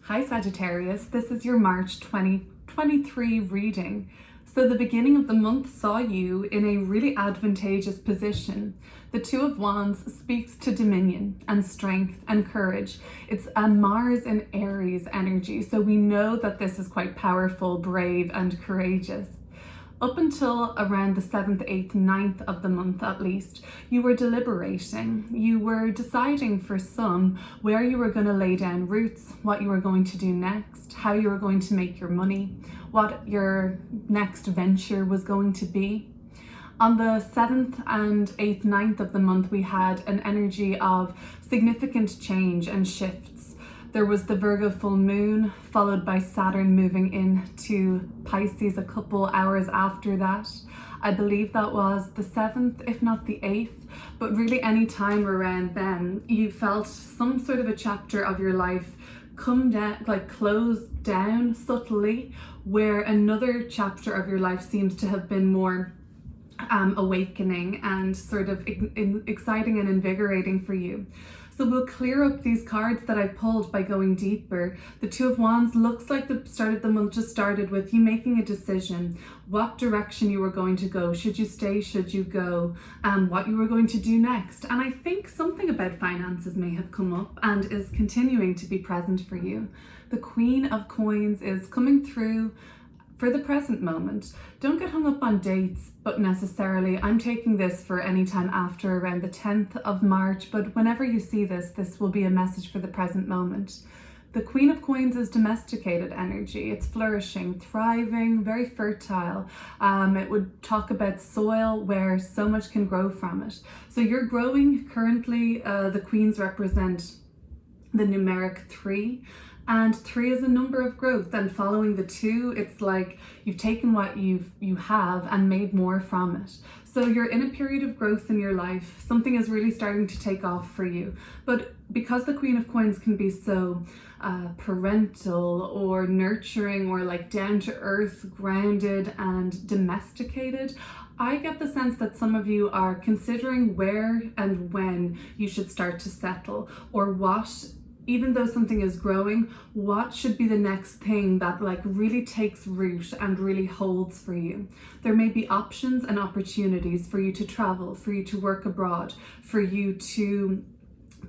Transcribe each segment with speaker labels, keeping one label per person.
Speaker 1: Hi Sagittarius, this is your March 2023 reading. So the beginning of the month saw you in a really advantageous position. The Two of Wands speaks to dominion and strength and courage. It's a Mars and Aries energy, so we know that this is quite powerful, brave and courageous. Up until around the 7th, 8th, 9th of the month at least, you were deliberating. You were deciding for some where you were going to lay down roots, what you were going to do next, how you were going to make your money, what your next venture was going to be. On the 7th and 8th, 9th of the month, we had an energy of significant change and shifts. There was the Virgo full moon, followed by Saturn moving into Pisces a couple hours after that. I believe that was the 7th, if not the 8th, but really any time around then, you felt some sort of a chapter of your life come down, like close down subtly, where another chapter of your life seems to have been more awakening and sort of exciting and invigorating for you. So we'll clear up these cards that I pulled by going deeper. The Two of Wands looks like the start of the month just started with you making a decision, what direction you were going to go, should you stay, should you go, what you were going to do next. And I think something about finances may have come up and is continuing to be present for you. The Queen of Coins is coming through for the present moment. Don't get hung up on dates, but necessarily I'm taking this for any time after around the 10th of March, but whenever you see this, this will be a message for the present moment. The Queen of Coins is domesticated energy. It's flourishing, thriving, very fertile. It would talk about soil where so much can grow from it. So you're growing currently. The Queens represent the numeric 3. And 3 is a number of growth, and following the 2, it's like you've taken what you have and made more from it. So you're in a period of growth in your life. Something is really starting to take off for you. But because the Queen of Coins can be so parental or nurturing or like down to earth, grounded and domesticated, I get the sense that some of you are considering where and when you should start to settle, or what, even though something is growing, what should be the next thing that like really takes root and really holds for you. There may be options and opportunities for you to travel, for you to work abroad, for you to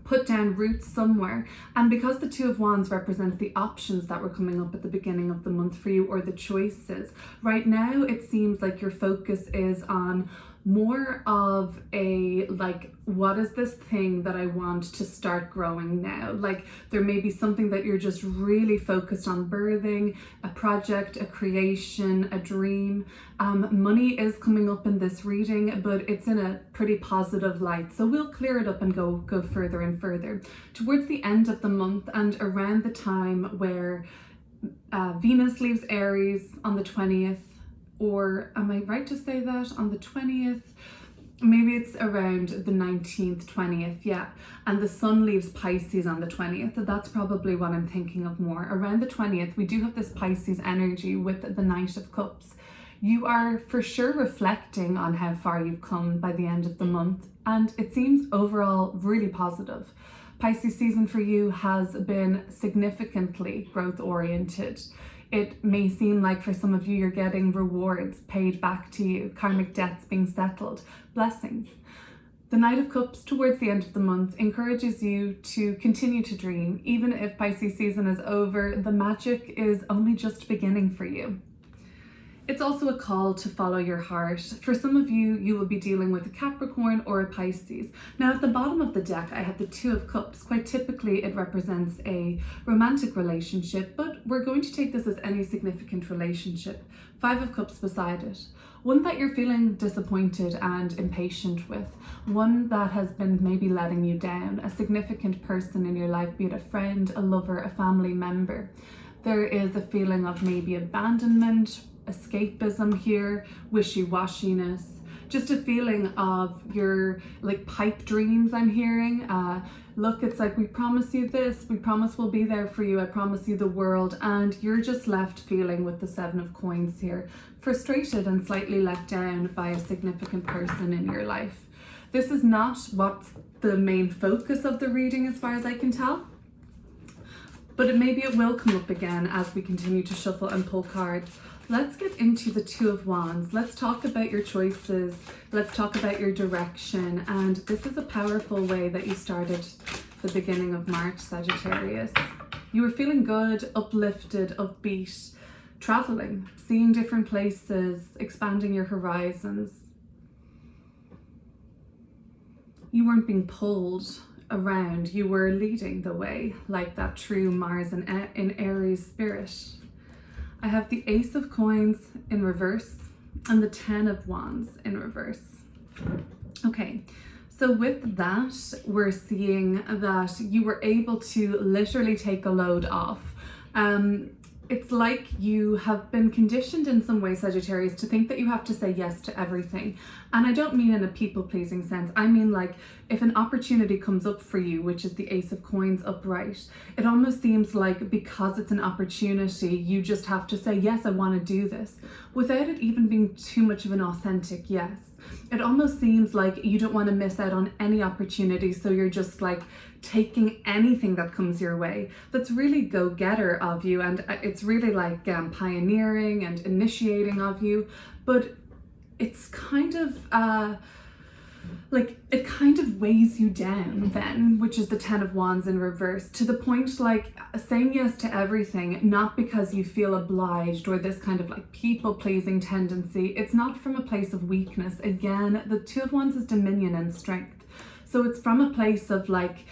Speaker 1: put down roots somewhere. And because the Two of Wands represents the options that were coming up at the beginning of the month for you, or the choices, right now it seems like your focus is on more of a like, what is this thing that I want to start growing now? Like there may be something that you're just really focused on birthing, a project, a creation, a dream. Money is coming up in this reading, but it's in a pretty positive light. So we'll clear it up and go further and further. Towards the end of the month and around the time where Venus leaves Aries on the 20th, or am I right to say that on the 20th? Maybe it's around the 19th, 20th, yeah. And the Sun leaves Pisces on the 20th. That's probably what I'm thinking of more. Around the 20th, we do have this Pisces energy with the Knight of Cups. You are for sure reflecting on how far you've come by the end of the month, and it seems overall really positive. Pisces season for you has been significantly growth oriented. It may seem like for some of you, you're getting rewards paid back to you, karmic debts being settled, blessings. The Knight of Cups towards the end of the month encourages you to continue to dream. Even if Pisces season is over, the magic is only just beginning for you. It's also a call to follow your heart. For some of you, you will be dealing with a Capricorn or a Pisces. Now at the bottom of the deck, I have the Two of Cups. Quite typically, it represents a romantic relationship, but we're going to take this as any significant relationship. 5 of Cups beside it. One that you're feeling disappointed and impatient with. One that has been maybe letting you down. A significant person in your life, be it a friend, a lover, a family member. There is a feeling of maybe abandonment, escapism here, wishy-washiness, just a feeling of your like pipe dreams I'm hearing. Look, it's like, we promise you this, we promise we'll be there for you, I promise you the world, and you're just left feeling with the 7 of Coins here, frustrated and slightly let down by a significant person in your life. This is not what's the main focus of the reading as far as I can tell. but maybe it will come up again as we continue to shuffle and pull cards. Let's get into the Two of Wands. Let's talk about your choices. Let's talk about your direction. And this is a powerful way that you started the beginning of March, Sagittarius. You were feeling good, uplifted, upbeat, traveling, seeing different places, expanding your horizons. You weren't being pulled around. You were leading the way, like that true Mars in Aries spirit. I have the Ace of Coins in reverse and the 10 of Wands in reverse. Okay, so with that, we're seeing that you were able to literally take a load off. It's like you have been conditioned in some way, Sagittarius, to think that you have to say yes to everything. And I don't mean in a people-pleasing sense. I mean, like, if an opportunity comes up for you, which is the Ace of Coins upright, it almost seems like because it's an opportunity, you just have to say, yes, I want to do this, without it even being too much of an authentic yes. It almost seems like you don't want to miss out on any opportunity, so you're just like taking anything that comes your way. That's really go-getter of you, and it's really like pioneering and initiating of you, but it's kind of like it kind of weighs you down then, which is the 10 of Wands in reverse, to the point like saying yes to everything, not because you feel obliged or this kind of like people-pleasing tendency. It's not from a place of weakness. Again, the 2 of Wands is dominion and strength. So it's from a place of like,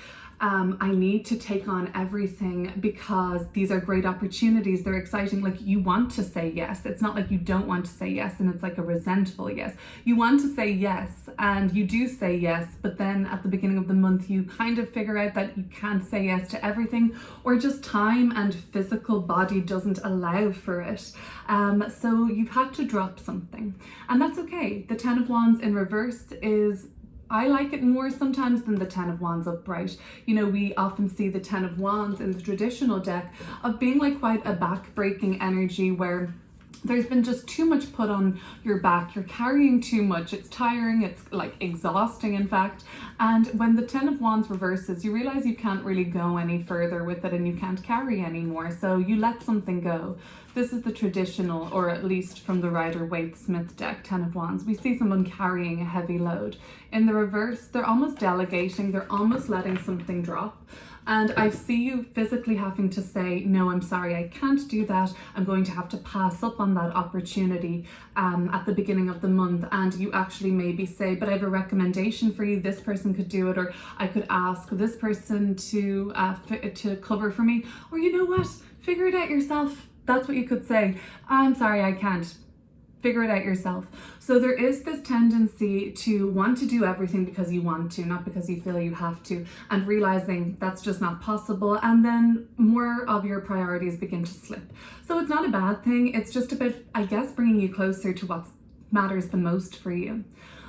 Speaker 1: I need to take on everything because these are great opportunities. They're exciting. Like, you want to say yes. It's not like you don't want to say yes and it's like a resentful yes. You want to say yes and you do say yes, but then at the beginning of the month, you kind of figure out that you can't say yes to everything, or just time and physical body doesn't allow for it. So you've had to drop something, and that's okay. The 10 of Wands in reverse is, I like it more sometimes than the 10 of Wands upright. You know, we often see the 10 of Wands in the traditional deck of being like quite a back-breaking energy where there's been just too much put on your back. You're carrying too much. It's tiring. It's like exhausting, in fact. And when the 10 of Wands reverses, you realize you can't really go any further with it and you can't carry anymore. So you let something go. This is the traditional, or at least from the Rider-Waite-Smith deck, 10 of Wands. We see someone carrying a heavy load. In the reverse, they're almost delegating. They're almost letting something drop. And I see you physically having to say, no, I'm sorry, I can't do that. I'm going to have to pass up on that opportunity at the beginning of the month. And you actually maybe say, but I have a recommendation for you. This person could do it, or I could ask this person to cover for me. Or you know what? Figure it out yourself. That's what you could say. I'm sorry, I can't. Figure it out yourself. So there is this tendency to want to do everything because you want to, not because you feel you have to, and realizing that's just not possible, and then more of your priorities begin to slip. So it's not a bad thing. It's just a bit, I guess, bringing you closer to what matters the most for you.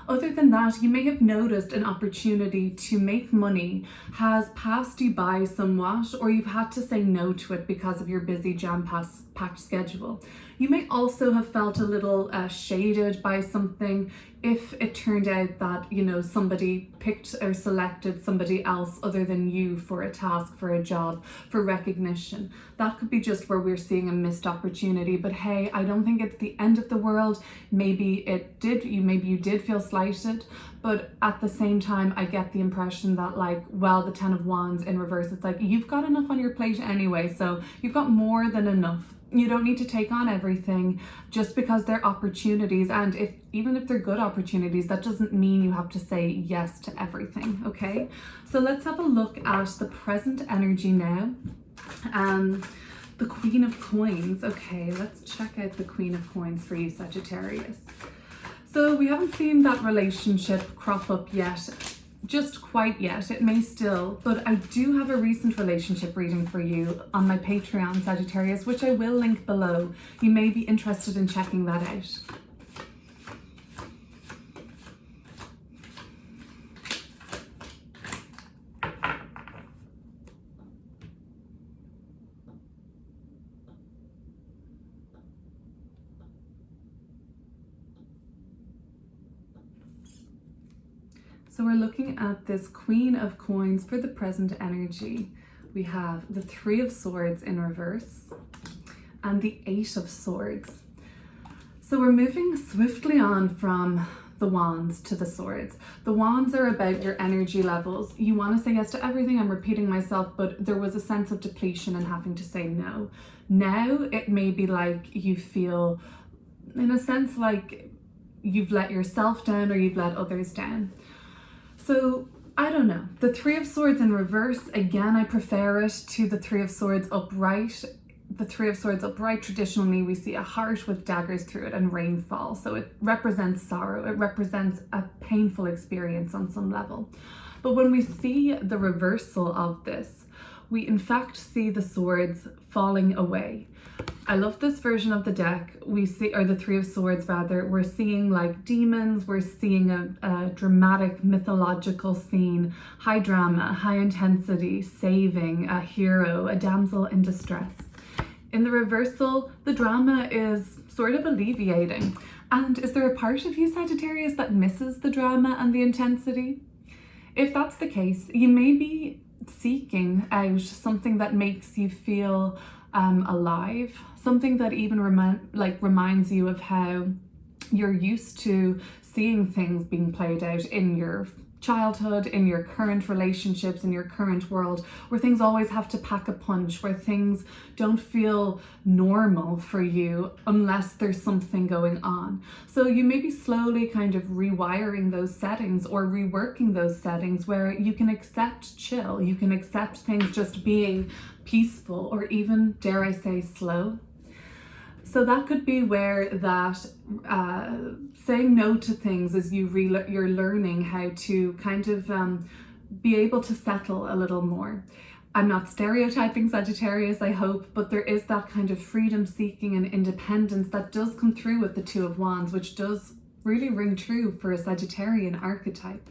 Speaker 1: Other than that, you may have noticed an opportunity to make money has passed you by somewhat, or you've had to say no to it because of your busy jam-packed schedule. You may also have felt a little shaded by something if it turned out that, you know, somebody picked or selected somebody else other than you for a task, for a job, for recognition. That could be just where we're seeing a missed opportunity. But hey, I don't think it's the end of the world. Maybe you did feel slighted, but at the same time, I get the impression that, like, well, the 10 of Wands in reverse, it's like you've got enough on your plate anyway, so you've got more than enough. You don't need to take on everything just because they're opportunities. And even if they're good opportunities, that doesn't mean you have to say yes to everything, okay? So let's have a look at the present energy now. The Queen of Coins. Okay, let's check out the Queen of Coins for you, Sagittarius. So we haven't seen that relationship crop up yet. Just quite yet. It may still, but I do have a recent relationship reading for you on my Patreon, Sagittarius, which I will link below. You may be interested in checking that out. So we're looking at this Queen of Coins for the present energy. we have the Three of Swords in reverse and the Eight of Swords. So we're moving swiftly on from the Wands to the Swords. The Wands are about your energy levels. You want to say yes to everything. I'm repeating myself, but there was a sense of depletion and having to say no. Now it may be like you feel, in a sense, like you've let yourself down or you've let others down. So I don't know. The Three of Swords in reverse, again, I prefer it to the Three of Swords upright. The Three of Swords upright, traditionally we see a heart with daggers through it and rainfall. So it represents sorrow. It represents a painful experience on some level. But when we see the reversal of this, we in fact see the swords falling away. I love this version of the deck. We see, or the Three of Swords rather, we're seeing like demons, we're seeing a dramatic mythological scene, high drama, high intensity, saving, a hero, a damsel in distress. In the reversal, the drama is sort of alleviating. And is there a part of you, Sagittarius, that misses the drama and the intensity? If that's the case, you may be seeking out something that makes you feel alive, something that even reminds you of how you're used to seeing things being played out in your childhood, in your current relationships, in your current world, where things always have to pack a punch, where things don't feel normal for you unless there's something going on. So you may be slowly kind of rewiring those settings or reworking those settings where you can accept chill, you can accept things just being peaceful or even, dare I say, slow. So that could be where that saying no to things is you're learning how to kind of be able to settle a little more. I'm not stereotyping Sagittarius, I hope, but there is that kind of freedom seeking and independence that does come through with the Two of Wands, which does really ring true for a Sagittarian archetype.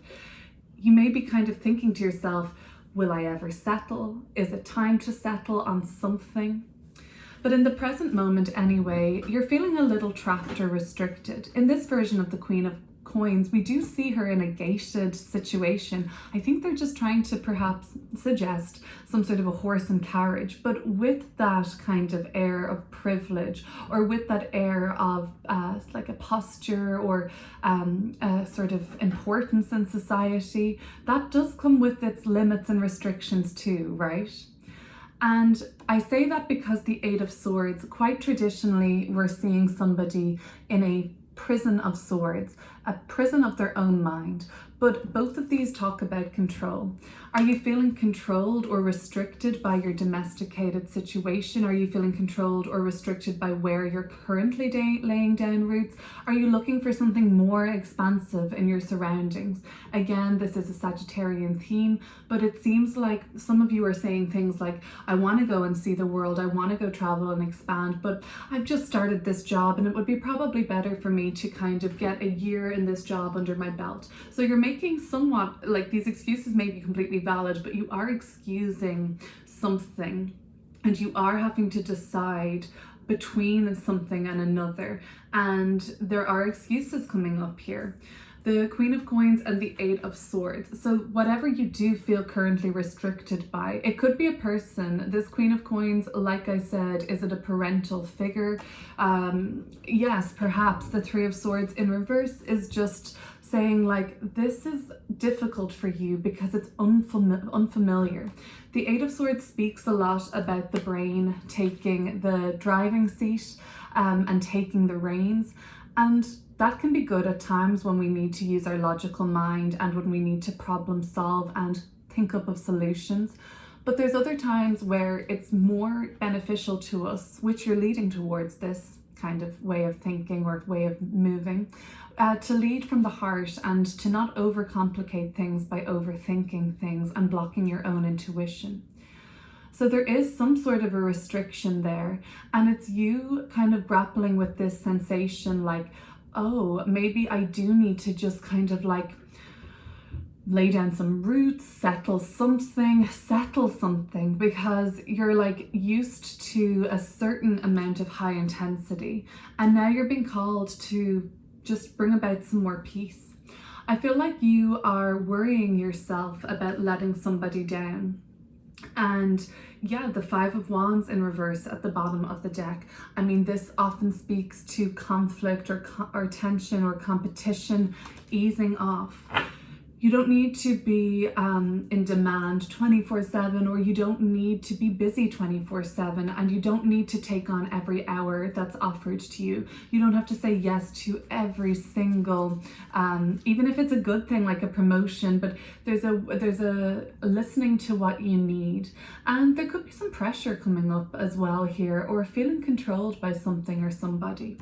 Speaker 1: You may be kind of thinking to yourself, will I ever settle? Is it time to settle on something? But in the present moment anyway, you're feeling a little trapped or restricted. In this version of the Queen of Coins, we do see her in a gated situation. I think they're just trying to perhaps suggest some sort of a horse and carriage, but with that kind of air of privilege, or with that air of like a posture or a sort of importance in society. That does come with its limits and restrictions too, right? And I say that because the Eight of Swords, quite traditionally, we're seeing somebody in a prison of swords, a prison of their own mind. But both of these talk about control. Are you feeling controlled or restricted by your domesticated situation? Are you feeling controlled or restricted by where you're currently laying down roots? Are you looking for something more expansive in your surroundings? Again, this is a Sagittarian theme, but it seems like some of you are saying things like, I want to go and see the world, I want to go travel and expand, but I've just started this job and it would be probably better for me to kind of get a year in this job under my belt. So you're making somewhat, like, these excuses may be completely valid, but you are excusing something and you are having to decide between something and another, and there are excuses coming up here. The Queen of Coins and the Eight of Swords. So whatever you do feel currently restricted by, it could be a person. This Queen of Coins, like I said, is it a parental figure? Yes, perhaps. The Three of Swords in reverse is just saying like, this is difficult for you because it's unfamiliar. The Eight of Swords speaks a lot about the brain taking the driving seat and taking the reins. And that can be good at times when we need to use our logical mind and when we need to problem solve and think up of solutions. But there's other times where it's more beneficial to us, which you're leading towards this kind of way of thinking or way of moving, to lead from the heart and to not overcomplicate things by overthinking things and blocking your own intuition. So there is some sort of a restriction there, and it's you kind of grappling with this sensation like, oh, maybe I do need to just kind of like lay down some roots, settle something, because you're like used to a certain amount of high intensity, and now you're being called to just bring about some more peace. I feel like you are worrying yourself about letting somebody down. And yeah, the Five of Wands in reverse at the bottom of the deck. I mean, this often speaks to conflict or tension or competition easing off. You don't need to be in demand 24/7, or you don't need to be busy 24/7, and you don't need to take on every hour that's offered to you. You don't have to say yes to every single, even if it's a good thing like a promotion, but there's a listening to what you need. And there could be some pressure coming up as well here, or feeling controlled by something or somebody.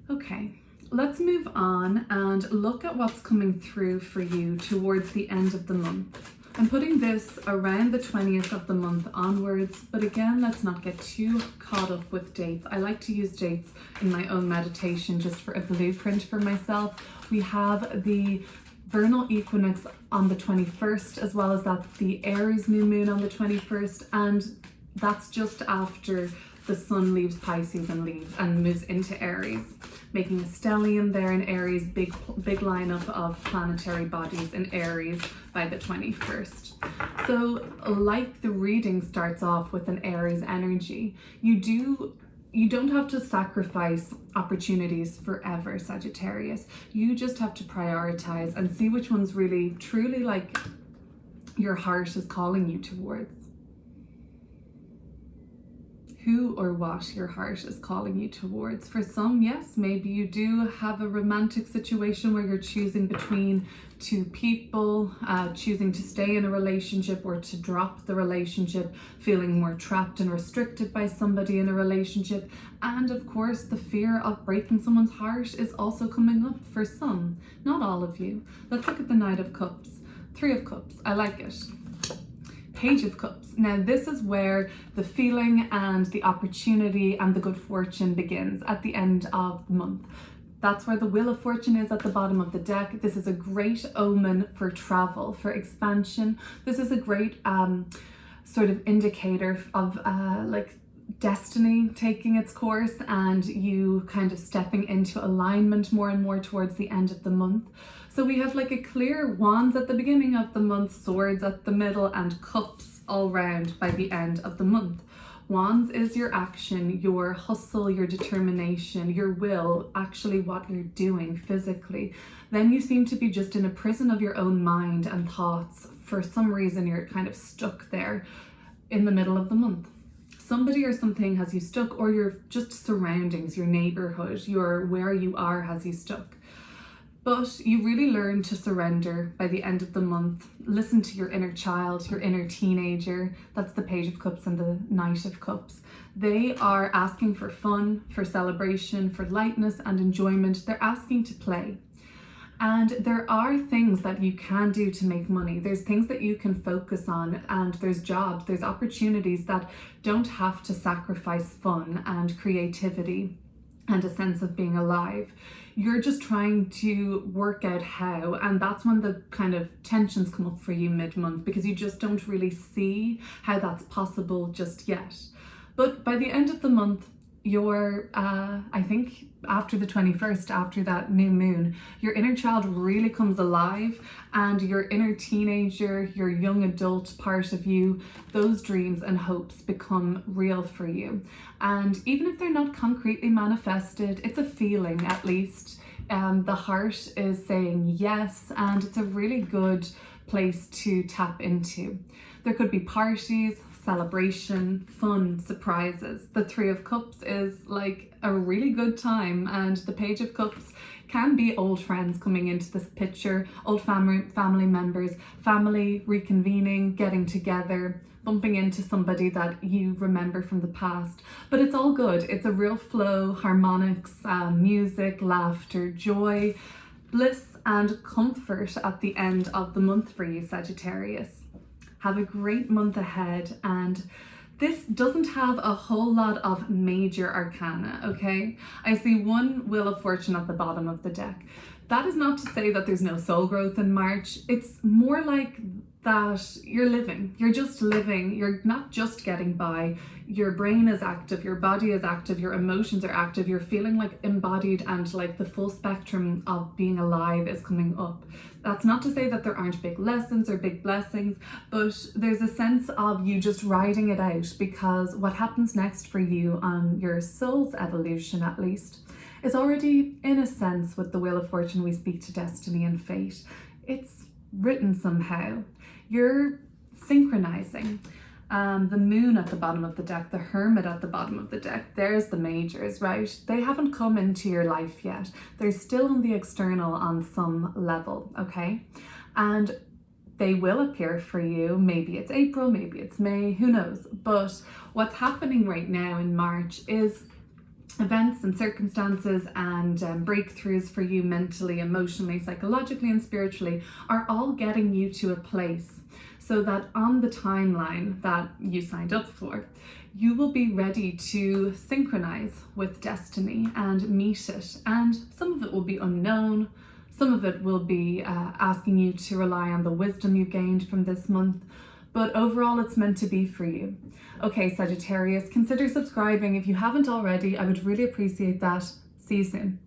Speaker 1: Okay. Let's move on and look at what's coming through for you towards the end of the month. I'm putting this around the 20th of the month onwards, but again, let's not get too caught up with dates. I like to use dates in my own meditation just for a blueprint for myself. We have the vernal equinox on the 21st, as well as the Aries new moon on the 21st, and that's just after the sun leaves Pisces and moves into Aries, making a stellium there in Aries, big lineup of planetary bodies in Aries by the 21st. So like the reading starts off with an Aries energy, you don't have to sacrifice opportunities forever, Sagittarius. You just have to prioritize and see which ones really truly like your heart is calling you towards. Who or what your heart is calling you towards. For some, yes, maybe you do have a romantic situation where you're choosing between two people, choosing to stay in a relationship or to drop the relationship, feeling more trapped and restricted by somebody in a relationship. And of course, the fear of breaking someone's heart is also coming up for some, not all of you. Let's look at the Knight of Cups. Three of Cups, I like it. Page of Cups. Now this is where the feeling and the opportunity and the good fortune begins at the end of the month. That's where the Wheel of Fortune is at the bottom of the deck. This is a great omen for travel, for expansion. This is a great sort of indicator of like destiny taking its course and you kind of stepping into alignment more and more towards the end of the month. So we have like a clear wands at the beginning of the month, swords at the middle, and cups all round by the end of the month. Wands is your action, your hustle, your determination, your will, actually what you're doing physically. Then you seem to be just in a prison of your own mind and thoughts. For some reason, you're kind of stuck there in the middle of the month. Somebody or something has you stuck, or your just surroundings, your neighborhood, your where you are has you stuck. But you really learn to surrender by the end of the month. Listen to your inner child, your inner teenager. That's the Page of Cups and the Knight of Cups. They are asking for fun, for celebration, for lightness and enjoyment. They're asking to play. And there are things that you can do to make money. There's things that you can focus on, and there's jobs, there's opportunities that don't have to sacrifice fun and creativity and a sense of being alive. You're just trying to work out how, and that's when the kind of tensions come up for you mid-month, because you just don't really see how that's possible just yet. But by the end of the month, your I think after the 21st, after that new moon, your inner child really comes alive, and your inner teenager, your young adult part of you, those dreams and hopes become real for you. And even if they're not concretely manifested, it's a feeling at least. The heart is saying yes, and it's a really good place to tap into. There could be parties, celebration, fun, surprises. The Three of Cups is like a really good time, and the Page of Cups can be old friends coming into this picture, old family members, family reconvening, getting together, bumping into somebody that you remember from the past. But it's all good. It's a real flow, harmonics, music, laughter, joy, bliss and comfort at the end of the month for you, Sagittarius. Have a great month ahead, and this doesn't have a whole lot of major arcana, okay? I see one Wheel of Fortune at the bottom of the deck. That is not to say that there's no soul growth in March. It's more like that you're living. You're just living. You're not just getting by. Your brain is active, your body is active, your emotions are active. You're feeling like embodied, and like the full spectrum of being alive is coming up. That's not to say that there aren't big lessons or big blessings, but there's a sense of you just riding it out, because what happens next for you on your soul's evolution, at least, is already, in a sense, with the Wheel of Fortune, we speak to destiny and fate. It's written somehow. You're synchronizing. The moon at the bottom of the deck, the hermit at the bottom of the deck, there's the majors, right? They haven't come into your life yet. They're still in the external on some level, okay? And they will appear for you. Maybe it's April, maybe it's May, who knows? But what's happening right now in March is events and circumstances and breakthroughs for you mentally, emotionally, psychologically, and spiritually are all getting you to a place so that on the timeline that you signed up for, you will be ready to synchronize with destiny and meet it. And some of it will be unknown. Some of it will be asking you to rely on the wisdom you gained from this month. But overall, it's meant to be for you. Okay, Sagittarius, consider subscribing if you haven't already. I would really appreciate that. See you soon.